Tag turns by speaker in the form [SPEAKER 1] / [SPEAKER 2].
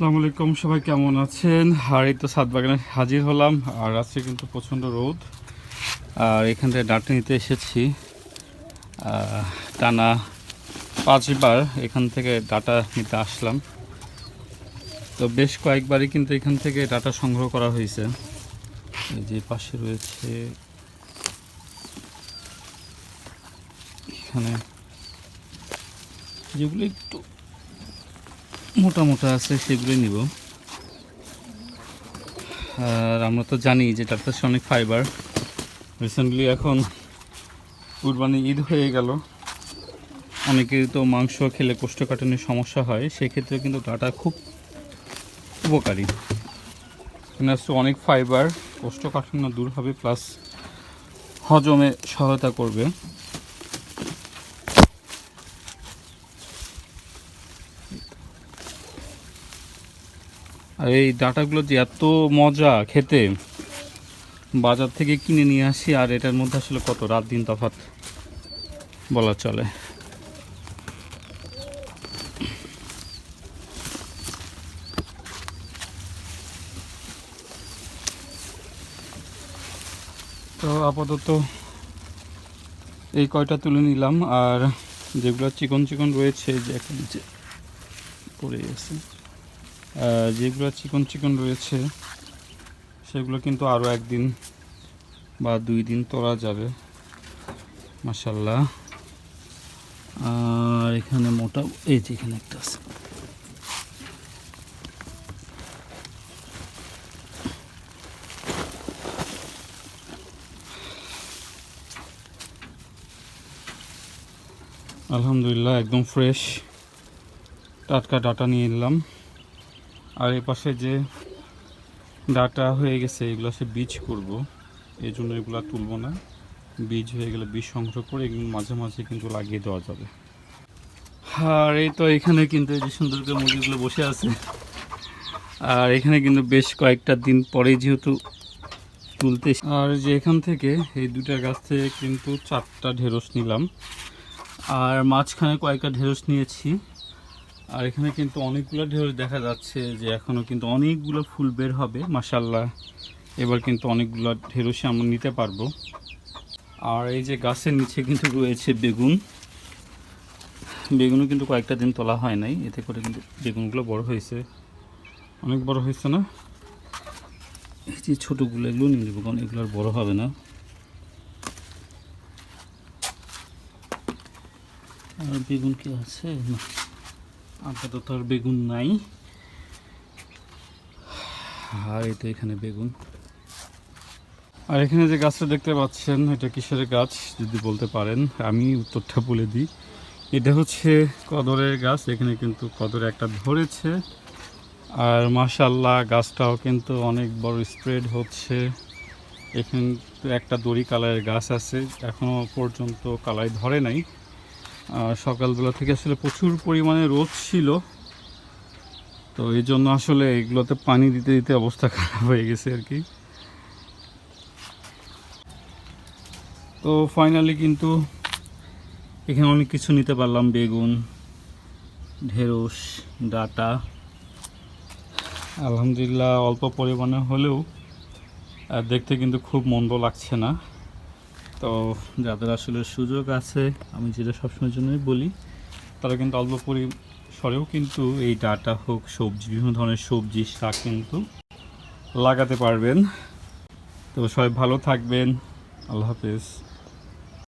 [SPEAKER 1] আসসালামু আলাইকুম, সবাই কেমন আছেন? আর এই তো ছাদ বাগানে হাজির হলাম। আর আজকে কিন্তু প্রচণ্ড রোদ। আর এখান থেকে ডাঁটা নিতে এসেছি। টানা 5বার এখান থেকে ডাঁটা নিতে আসলাম। তো বেশ কয়েকবারই কিন্তু এখান থেকে ডাঁটা সংগ্রহ করা হয়েছে। এই যে পাশে রয়েছে, এখানে যেগুলো একটু মোটা মোটা আছে সেগুলোই নিব। আর আমরা তো জানি যে ডাঁটাতে অনেক ফাইবার। রিসেন্টলি এখন কুরবানি ঈদ হয়ে গেল, অনেকেরই তো মাংস খেলে কোষ্ঠকাঠিন্যের সমস্যা হয়, সেক্ষেত্রে কিন্তু ডাঁটা খুব উপকারী। এখানে আসছে অনেক ফাইবার, কোষ্ঠকাঠিন্য দূর হবে, প্লাস হজমে সহায়তা করবে। আর এই ডাঁটাগুলো যে এত মজা খেতে, বাজার থেকে কিনে নিয়ে আসি, আর এটার মধ্যে আসলে কত রাত দিন তফাৎ বলা চলে। তো আপাতত এই কয়টা তুলে নিলাম। আর যেগুলো চিকন চিকন রয়েছে, যে একটা নিচে পড়ে গেছে, যেগুলো চিকন চিকন রয়েছে সেগুলো কিন্তু আরও একদিন বা 2 দিন তোলা যাবে মাশাল্লাহ। আর এখানে মোটা, এই যে এখানে একটা আছে। আলহামদুলিল্লাহ, একদম ফ্রেশ টাটকা ডাটা নিয়ে এলাম। আর এই পাশে যে ডাটা হয়ে গেছে, এগুলো সে বীজ করব, এই জন্য এগুলো তুলব না। বীজ হয়ে গেলে বীজ সংগ্রহ করে এগুলো মাঝে মাঝে কিন্তু লাগিয়ে দেওয়া যাবে। আর এই তো এখানে কিন্তু এই যে সুন্দর করে মুরগিগুলো বসে আছে। আর এখানে কিন্তু বেশ কয়েকটা দিন পরেই যেহেতু তুলতে, আর যে এখান থেকে এই দুটা গাছ থেকে কিন্তু 4টা ঢেঁড়স নিলাম। আর মাঝখানে কয়েকটা ঢেঁড়স নিয়েছি। আর এখানে কিন্তু অনেকগুলো ঢেঁড়স দেখা যাচ্ছে যে এখনও কিন্তু অনেকগুলো ফুল বের হবে মাশাল্লাহ। এবার কিন্তু অনেকগুলো ঢেঁড়সই আমরা নিতে পারবো। আর এই যে গাছের নিচে কিন্তু রয়েছে বেগুন। বেগুনও কিন্তু কয়েকটা দিন তোলা হয় নাই, এতে করে কিন্তু বেগুনগুলো বড় হয়েছে, অনেক বড় হয়েছে না। এই যে ছোটোগুলো, এগুলো নিয়ে নেবো, কারণ এগুলো আর বড় হবে না। আর বেগুন কি আছে না, আপাতত আর বেগুন নাই। আর এই তো এখানে বেগুন। আর এখানে যে গাছটা দেখতে পাচ্ছেন, এটা কিসের গাছ যদি বলতে পারেন, আমি উত্তরটা বলে দিই। এটা হচ্ছে কদরের গাছ। এখানে কিন্তু কদরে একটা ধরেছে। আর মাশাল্লাহ গাছটাও কিন্তু অনেক বড় স্প্রেড হচ্ছে। এখানে একটা দড়ি কালারের গাছ আছে, এখনও পর্যন্ত কালাই ধরে নাই। সকালবেলা থেকে আসলে প্রচুর পরিমাণে রোদ ছিল, তো এই জন্য আসলে এগুলোতে পানি দিতে দিতে অবস্থা খারাপ হয়ে গেছে আর কি। তো ফাইনালি কিন্তু এখানে অনেক কিছু নিতে পারলাম, বেগুন, ঢেঁড়স, ডাঁটা। আলহামদুলিল্লাহ অল্প পরিমাণে হলেও দেখতে কিন্তু খুব মন্দ লাগছে না। তো যাদের আসলে সুযোগ আছে, আমি যেটা সবসময়ের জন্যই বলি, তারা কিন্তু অল্প পরিসরেও কিন্তু এই ডাঁটা হোক, সবজি, বিভিন্ন ধরনের সবজি, শাক কিন্তু লাগাতে পারবেন। তো সবাই ভালো থাকবেন, আল্লাহ হাফেজ।